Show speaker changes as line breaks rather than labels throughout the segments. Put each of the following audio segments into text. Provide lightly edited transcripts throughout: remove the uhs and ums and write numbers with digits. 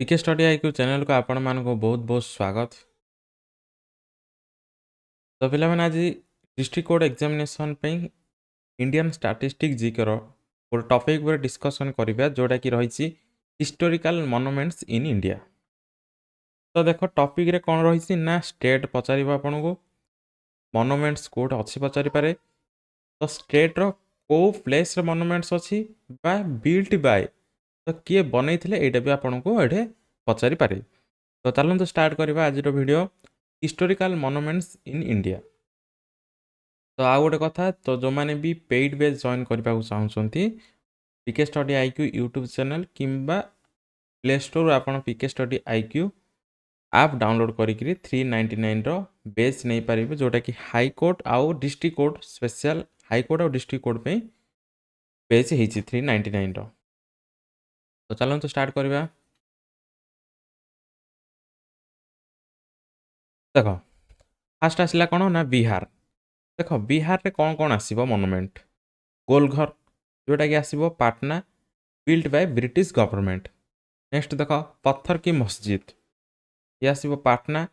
पीके study IQ channel को आपण मानको बहुत बहुत स्वागत। तो पिला माने आज डिस्ट्रिक्ट कोड एग्जामिनेशन पे इंडियन स्टैटिस्टिक्स जीके रो गोटे टॉपिक पर डिस्कशन करिबा जोटा कि रहिछि हिस्टोरिकल मॉन्यूमेंट्स इन इंडिया। तो देखो टॉपिक रे कोन रहिछि ना स्टेट पचारिबा आपनको मॉन्यूमेंट्स कोड अछि पचारि पारे। तो स्टेट रो को प्लेस रे मॉन्यूमेंट्स अछि बा बिल्ट बाय तो किए बनैथिले एटा भी आपनको एठे पचारि पारे। तो चलନ୍ତୁ स्टार्ट करवा आज वीडियो हिस्टोरिकल मॉन्यूमेंट्स इन इंडिया। तो आउ गोटे कथा तो जो मैंने भी पेड बेस जॉइन करने को चाहते PK study IQ YouTube channel किंबा प्ले स्टोर आपन पीके स्टडी आईक्यू आप डाउनलोड करी 399 रो बेस नहीं पारे जोटा कि हाई कोर्ट आउ district court special high court आउ डिस्ट्रिक्ट कोर्ट पे बेस होती 399 रो। तो चलते स्टार्ट करवा। देख फास्ट आसला कौन ना बिहार। देख बिहार रे कौन कौन आसीबो मोनुमेंट गोलघर जोटा कि आसीबो Patna built by British government. Next देख पत्थर की मस्जिद ये आसीबो पाटना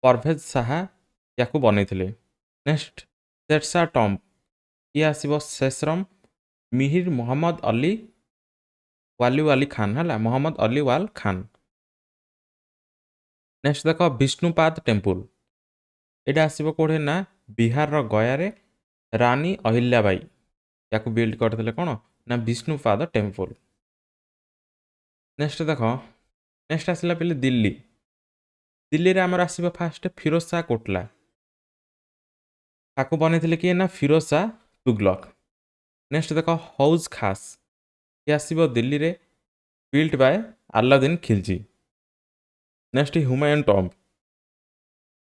परभेज साहा याकू बनैथिले। नेक्स्ट शेरशाह टम्ब ये आसीबो शेषरम मिहिर मोहम्मद अली वाली खान है मोहम्मद अली वाल खान। नेक्स्ट देख विष्णुपाद टेम्पल एटा आसीबो कोठे ना बिहार रो गया रे रानी अहिल्याबाई याकू बिल्ड करथिले कोन ना विष्णुपाद टेम्पल। नेक्स्ट देख नेक्स्ट आसला पे दिल्ली। दिल्ली रे हमर आसीबो फास्ट फिरोज शाह कोटला ताकू बनैथिले कि ना फिरोज शाह तुगलक। नेक्स्ट देख हौज खास ये आसीबो दिल्ली रे built by Alauddin Khilji. Next Humayun tomb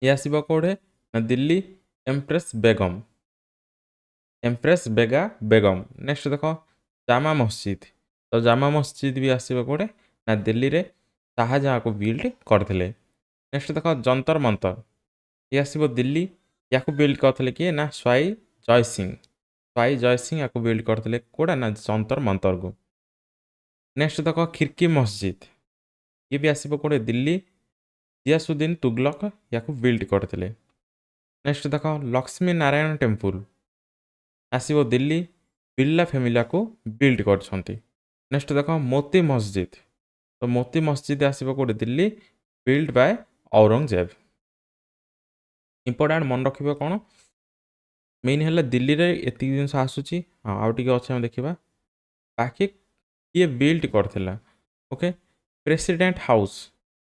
ये आसीबो कोडे ना दिल्ली एम्प्रेस बेगा बेगम। नेक्स्ट देख जामा मस्जिद तो जामा मस्जिद भी आसीबो कोडे ना दिल्ली रे शाहजहां को बिल्ड करथिले। नेक्स्ट देख जंतर मंतर ये आसीबो दिल्ली याकू बिल्ड करथिले कि ना स्वाई जय सिंह याकू बिल्ड करथिले कोडा ना जंतर मंतर को। नेक्स्ट देख खिड़की मस्जिद ये भी आसीबो कोडे दिल्ली जियासुद्दीन तुगलक याकू बिल्ड करथिले। नेक्स्ट देख लक्ष्मी नारायण टेम्पल आसीबो दिल्ली बिरला फैमिली को बिल्ड करछंती। नेक्स्ट देख मोती मस्जिद तो मोती मस्जिद आसीबो कोडे Delhi build by Aurangzeb. Important मन रखिबो कोन मेन है दिल्ली रे एति जिनस आसुची आउ टिके अछि हम देखिबा बाकी ये बिल्ड करथिला। Okay president house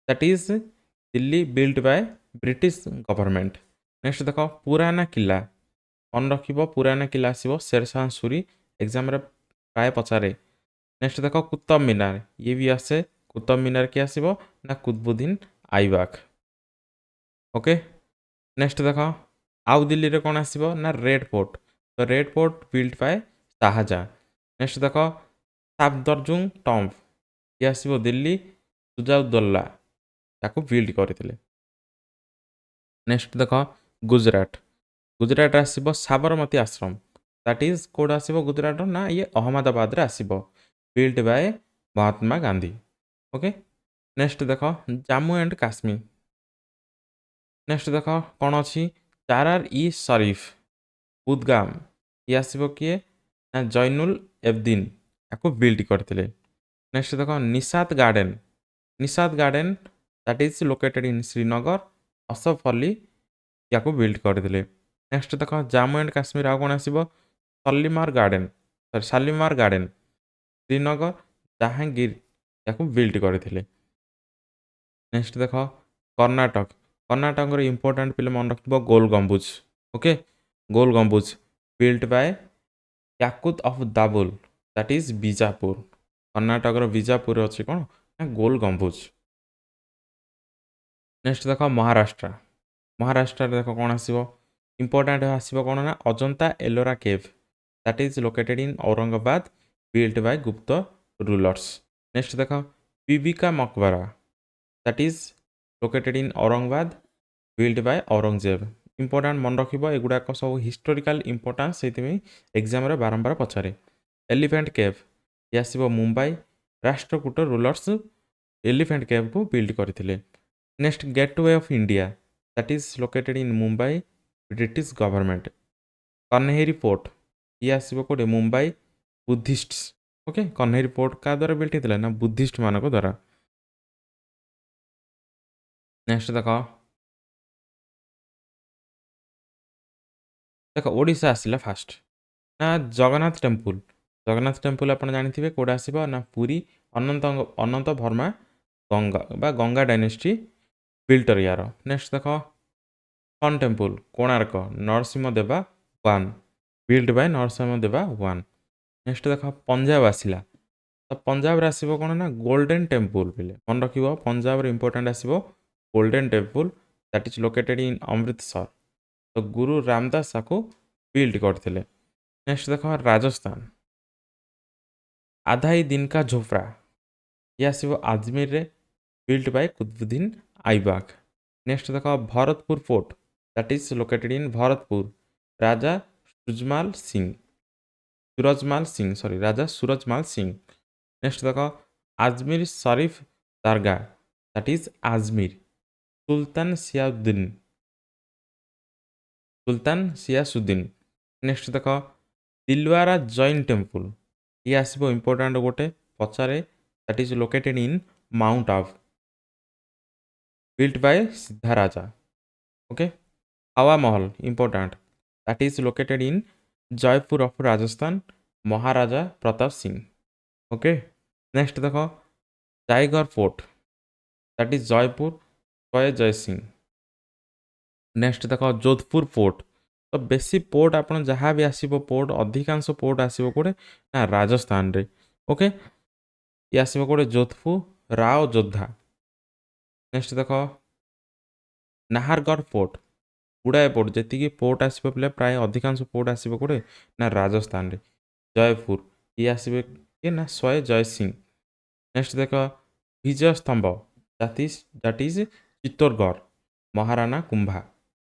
that is Delhi build by British government. Next देख पुराना किला मन रखिबो पुराना किला आसीबो शेरशाह सूरी एग्जाम रे प्राय पचारे। नेक्स्ट देख कुतुब मीनार ये भी आसे कुतुब मीनार के आसीबो ना कुतुबुद्दीन आइबक। ओके नेक्स्ट देख आउ दिल्ली रे कौन आसीबो ना रेड फोर्ट तो red fort build by Shahjahan. Next देख साफदरजुंग टम्ब ये आसीबो दिल्ली सुजाउद्दौला ताको बिल्ड करथिले। नेक्स्ट देख गुजरात आसीबो साबरमती आश्रम दैट इज कोड आसीबो गुजरात ना ये अहमदाबाद रे आसीबो build by Mahatma Gandhi. Okay next देख जम्मू एंड काश्मीर। नेक्स्ट देख कौन अच्छी चारार ई शरीफ बुदगाम ये आसीबो किए ना जैनुल एब्दीन याको बिल्ड करथिले। नेक्स्ट देख Nishat garden that is located इन श्रीनगर असफ अली याको बिल्ड करथिले। नेक्स्ट देख जम्मू एंड काश्मीर आ कौन आसीबो शालीमार गार्डन श्रीनगर जहांगीर याको बिल्ड करथिले। नेक्स्ट देख कर्नाटक इंपोर्टेंट पिले मन रखिबो Gol Gumbaz. Okay Gol Gumbaz built by Yakut of Dabul that is Bijapur. Karnataka Bijapur अच्छी कौन ना गोल गंबुज। नेक्स्ट देख महाराष्ट्र देख कौन आसीबो इंपोर्टेंट आसीबो कौन ना Ajanta Ellora cave that is located in Aurangabad built by Gupta rulers. Next देख Bibi ka Maqbara that is located in Aurangabad build by Aurangzeb. Important मन रखिबो एगुडाक सब हिस्टोरिकल इंपोर्टेंस सेति एग्जाम रे बारंबार पचारे। एलिफेंट केव ये आसीबो मुंबई राष्ट्रकूट रूलर्स एलिफेंट केव को बिल्ड करथिले। Next gateway of India that is located in Mumbai British government. Kanheri fort ये आसीबो कोडे Mumbai Buddhist. Okay Kanheri fort का द्वारा बिल्ड हेतिला ना बुद्धिस्ट मानको द्वारा। नेक्स्ट देखो देखो ओडिशा आसिला फास्ट ना जगन्नाथ टेम्पल आप जानी कौटा आसो ना पुरी अनंत अनंत वर्मा गंगा बा गंगा डायनेस्टी बिल्टर यार। नेक्स्ट देख सन टेम्पल कोणार्क नरसिंह देवा वन बिल्ड बाय नरसिंह देवा वन। नेक्स्ट देख पंजाब आसला तो पंजाब आसो कौन ना गोल्डन टेम्पल बोले मन रख पंजाब इंपोर्टाट आसो golden temple that is located इन अमृतसर। तो गुरु रामदास को बिल्ड करते। नेक्स्ट देख राजस्थान आधाई दिन का झोपड़ा ये आसो आजमेर रे build by Qutbuddin Aibak. Next देख Bharatpur fort that is located in Bharatpur Raja Surajmal Singh sorry Raja Surajmal Singh. Next देख Ajmer Sharif Dargah that is Ajmer Sultan Ghiyasuddin. Next देख दिलवारा जैन टेम्पल ये आसो इंपोर्टाट गोटे पचारे that is located in mount Abu built by Siddha Raja. Okay Hawa Mahal important that is located in Jaipur of Rajasthan Maharaja Pratap Singh. Okay next देख tiger fort that is Jaipur जय जय Singh. Next देख जोधपुर फोर्ट तो बेसी पोर्ट आप जहाँ भी आसो पोर्ट अधिकांश पोर्ट आसो कौटे ना राजस्थान रे। ओके ये आसो कौटे जोधपुर राव जोधा। नेक्स्ट देख नाहरगढ़ फोर्ट गुड़ाए पोर्ट जी पोर्ट आसो पे प्राय अधिकांश पोर्ट आसो कौटे ना राजस्थान रे। जयपुर ये आसो किए ना स्वय जय सिंह। नेक्स्ट देख Vijay Stambh that is Chittorgarh Maharana Kumbha.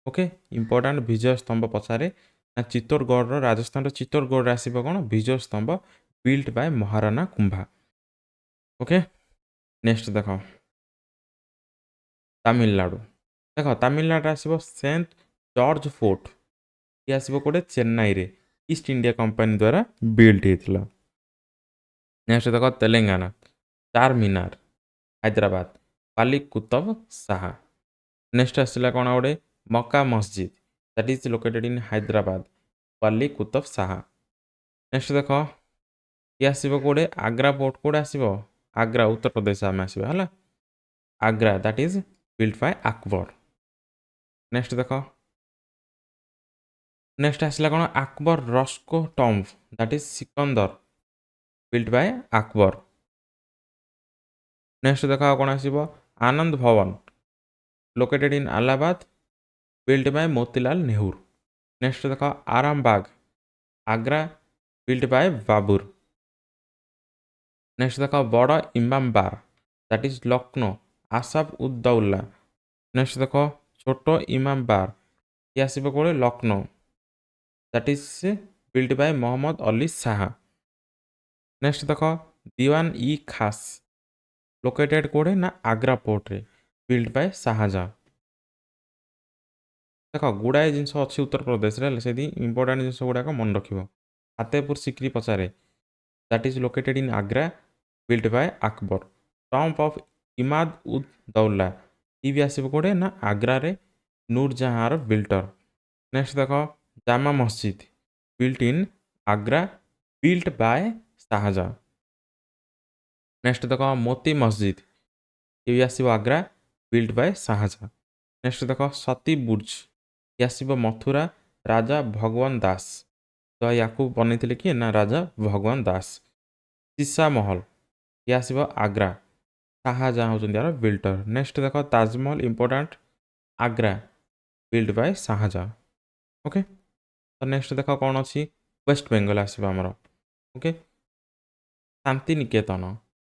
Okay important Vijay Stambh पचारे ना चित्तौड़गढ़ राजस्थान चित्तौड़गढ़ आसो कौन विजय स्तंभ built by Maharana Kumbha. Okay next देख तमिलनाडु देख तमिलनाडु आसो सेंट जॉर्ज फोर्ट ये आसो कौटे चेन्नई रे ईस्ट इंडिया कंपनी द्वारा बिल्ट होता। नेक्स्ट देख तेलंगाना चार मीनार हैदराबाद पाली कुतुब शाह। नेक्स्ट आसला कौन गोटे मक्का मस्जिद that is located in Hyderabad Pali Qutub Shah. Next देख ये आसो कौटे आग्रा पोर्ट कौटे आसो आग्रा उत्तर प्रदेश आम आसो है Agra that is built by Akbar. Next देख नेक्स्ट आसला कौन अकबर रस्को tomb that is Sikandra built by Akbar. Next देख कौन आसो Anand Bhavan located in Allahabad built by Motilal Nehru. Next देख Arambagh Agra built by Babur. Next देख Bara Imambara that is Lucknow Asaf Uddaula. Next देख छोट इमाम बार ये आसो कौटे Lucknow that is built by Mohammad Ali Shah. Next देख दीवान ई खास लोकेटेड कौटे ना आग्रा पोर्ट रे बिल्ट बाय शाहजहाँ। देख गुड़ाए जिन अच्छी उत्तर प्रदेश से इंपोर्टाट जिन गुड़ाक मन रख फतेहपुर सिक्री पचारे that is located in Agra built by Akbar. Tomb of Itmad ud Daula ये भी आसो कौटे ना आग्रा रे नूरजहाँ बिल्टर। नेक्स्ट देख Jama Masjid built in Agra built by Shahjahan. Next देख मोती मस्जिद ये भी आसो Agra built by Shahjahan. Next देख सती बुर्ज ये आसो मथुरा राजा भगवान दास तो या बनई किए ना राजा भगवान दास। सीसा महल ये आसो आग्रा शाहजहाँ होती यार बिल्टर। नेक्स्ट देख Tajmahal important Agra built by Shahjahan. Okay तो नेक्स्ट देख कौन अच्छी वेस्ट बेंगल आसो आमर। Okay Shanti Niketan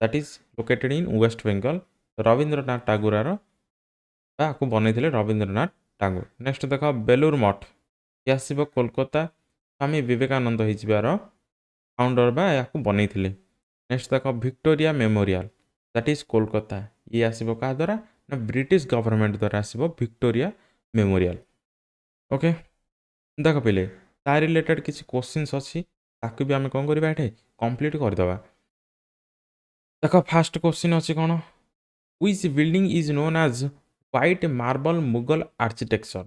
that is located in west Bengal Rabindranath Tagore आपको बनई रवींद्रनाथ टागोर। नेक्स्ट देख बेलूर मठ ये आसो कोलकाता स्वामी विवेकानंद हो फाउंडर बा या बनई। नेक्स्ट देख Victoria memorial that is Kolkata. ये आसीबो का द्वारा ना ब्रिटिश गवर्नमेंट द्वारा आसीबो विक्टोरिया मेमोरियल। ओके देख पहले ता रिलेटेड किसी क्वेश्चंस अच्छी ताकि भी आम कौन करवा ये कंप्लीट करदे। देख फास्ट क्वेश्चन अच्छी कौन which building is known as white marble Mughal architecture.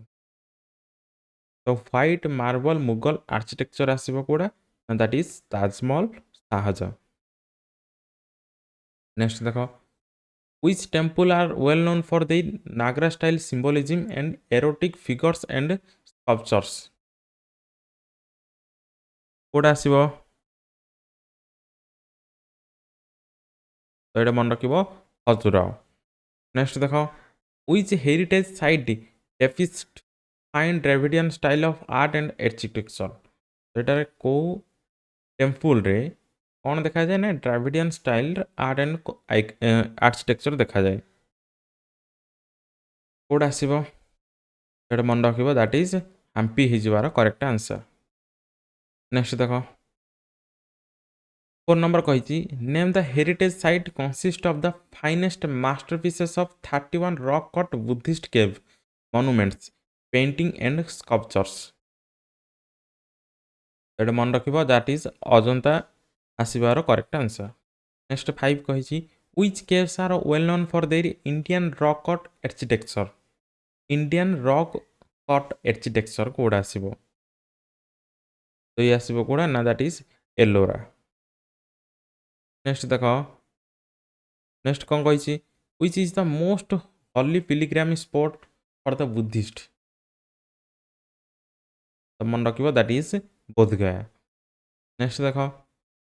तो व्हाइट मार्बल मुगल आर्किटेक्चर आसीबो कोडा that is Tajmahal Shahjahan. Next देखो which temple are well known for their Nagra style symbolism and erotic figures and sculptures। কোড আসিব তো এটা মনে রাখিব হজুরাও। নেক্সট দেখো which heritage site depicts fine Dravidian style of art and architecture। এটারে কো টেম্পল রে কোন দেখা যায় না Dravidian style art and architecture দেখা যায়। কোড আসিব এটা মনে রাখিব দ্যাট ইজ হাম্পি হিজবার করেক্ট আনসর। নেক্সট দেখো 4 number कही name the heritage site consist of the finest masterpieces of 31 rock cut Buddhist cave monuments painting and sculptures. एटा मन रखिबो दैट इज अजंता आसीबार करेक्ट आंसर। नेक्स्ट 5 कही which caves are well known for their Indian rock cut architecture. Indian rock cut architecture कोड आसीबो तो ये आसीबो कोडा ना दैट इज एलोरा। नेक्स्ट देखो नेक्स्ट कौन कही which is the most holy pilgrim spot for the Buddhist. तो मन रखिबो दैट इज बोधगया। नेक्स्ट देखो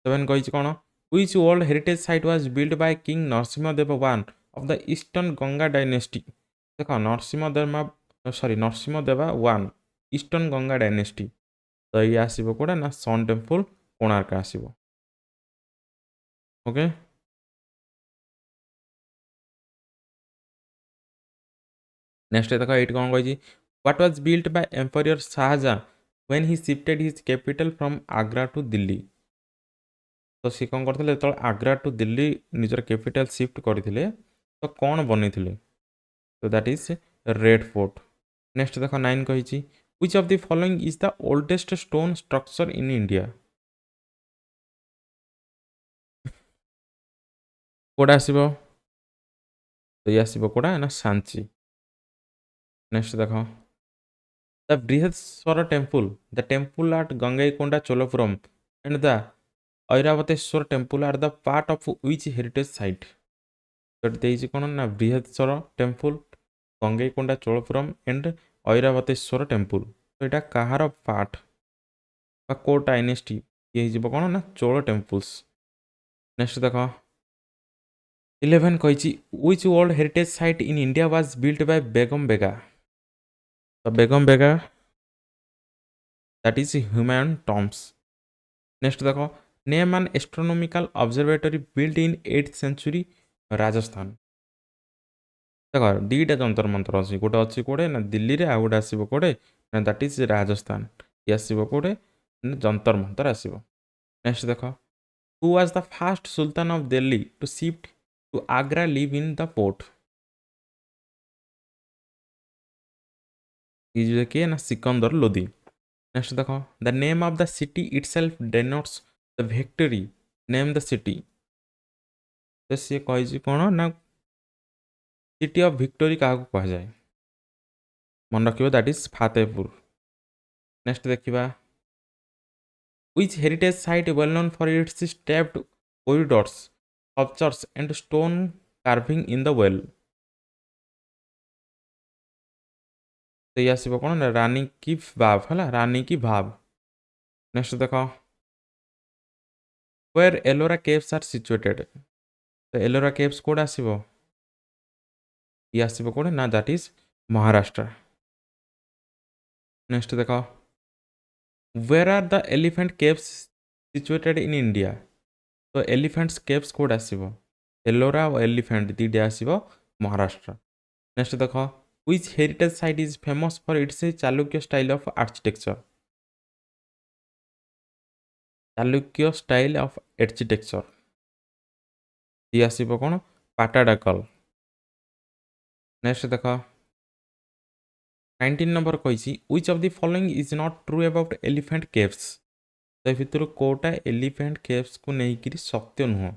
7 कही कौन which world heritage site was build by king Narasimhadeva one of the eastern Ganga dynasty. देखो Narasimhadeva one eastern Ganga dynasty तो ये आसीबो कोडा ना सन टेम्पल कोणार्क आसीबो। ओके नेक्स्ट देखो 8 कौन कही what was built by empire Shahjahan when he shifted his capital from Agra to Delhi. तो सी कौन करते जो आग्रा टू दिल्ली निजर कैपिटल शिफ्ट करते तो कौन बनी तो that is red fort. Next देखो 9 कही which of the following is the oldest stone structure in India. कोडा आसीबो तो ये आसीबो कोडा ना सांची। नेक्स्ट देखो the Brihadisvara temple the temple at Gangaikonda Cholapuram and the Airavatesvara temple are the part of which heritage site. तो कौन ना Brihadisvara temple Gangaikonda Cholapuram and Airavatesvara temple तो यहाँ कहार पार्ट को डायनेस्टी ये कौन ना चोल टेम्पल्स। नेक्स्ट देखो 11 कही which world heritage site in India was built by Begum Bega. तो Begum Bega that is Humayun tombs. Next देखो name an astronomical observatory built in 8th century Rajasthan. देख दीटा जंतर मंतर अच्छी गोटे अच्छी कौटे ना दिल्ली रे आउ गोटे आसो कौटे ना दैट इज राजस्थान ये आसो कौटे जंतर मंतर आसो। नेक्स्ट देख who was the first sultan of Delhi to shift to Agra live in the port. ये किए ना सिकंदर लोदी। नेक्स्ट देख the name of the city itself denotes the victory name the city. तो सी कही कौन ना सिटी ऑफ विक्टोरी क्या कह जाए मन रखिए दैट इज फातेपुर। नेक्स्ट देखा which heritage site well known for its stepped corridors sculptures and stone carving in the well. तो ये आसो कौन रानी की भाव है रानी की भाव। नेक्स्ट देख where Ellora caves are situated. तो एलोरा केव्स कौन आसो ये आसो कौन ना दैट इज महाराष्ट्र। नेक्स्ट देख where are the elephant caves situated in India. तो एलिफेंट्स केव्स कौन आसो एलोरा और एलिफेंट दीटे आसो महाराष्ट्र। नेक्स्ट देख which heritage site is famous for its Chalukya style of architecture. Chalukya style of architecture ये आसो कौन ପାଟାଡାକଲ। ନେକ୍ସଟ ଦେଖ 19 ନମ୍ବର କହିଛି which of the following is not true about elephant caves। ତ ଭିତରୁ କୋଉଟା ଏଲିଫେଣ୍ଟ କେଭ୍ସକୁ ନେଇକିରି ସତ୍ୟ ନୁହଁ।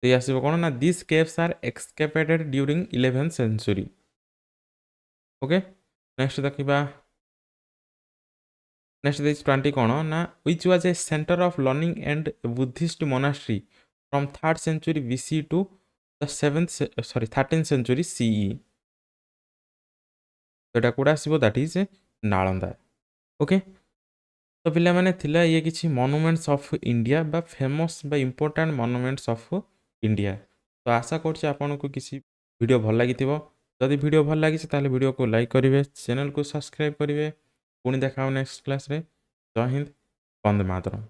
ତ ଆସିବ କ'ଣ ନା this caves are excavated during 11th century। Okay next ଦେଖିବା ନେକ୍ସଟ ଦେଇଛି 20 କ'ଣ ନା which was a center of learning and a Buddhist monastery from 3rd century BC to the 13th century CE। ତ ଏଇଟା କୋଉଟା ଆସିବ ଦ୍ୟାଟ୍ ଇଜ୍ ନାଳନ୍ଦା। ଓକେ ତ ପିଲାମାନେ ଥିଲା ଇଏ କିଛି ମନୁମେଣ୍ଟସ୍ ଅଫ୍ ଇଣ୍ଡିଆ ବା ଫେମସ୍ ବା ଇମ୍ପୋର୍ଟାଣ୍ଟ ମନୁମେଣ୍ଟସ୍ ଅଫ୍ ଇଣ୍ଡିଆ। ତ ଆଶା କରୁଛି ଆପଣଙ୍କୁ କିଛି ଭିଡ଼ିଓ ଭଲ ଲାଗିଥିବ। ଯଦି ଭିଡ଼ିଓ ଭଲ ଲାଗିଛି ତାହେଲେ ଭିଡ଼ିଓକୁ ଲାଇକ୍ କରିବେ, ଚ୍ୟାନେଲକୁ ସବସ୍କ୍ରାଇବ୍ କରିବେ। ପୁଣି ଦେଖା ହେବ ନେକ୍ସଟ କ୍ଲାସ୍ରେ। ଜୟ ହିନ୍ଦ, ବନ୍ଦେ ମାତରମ୍।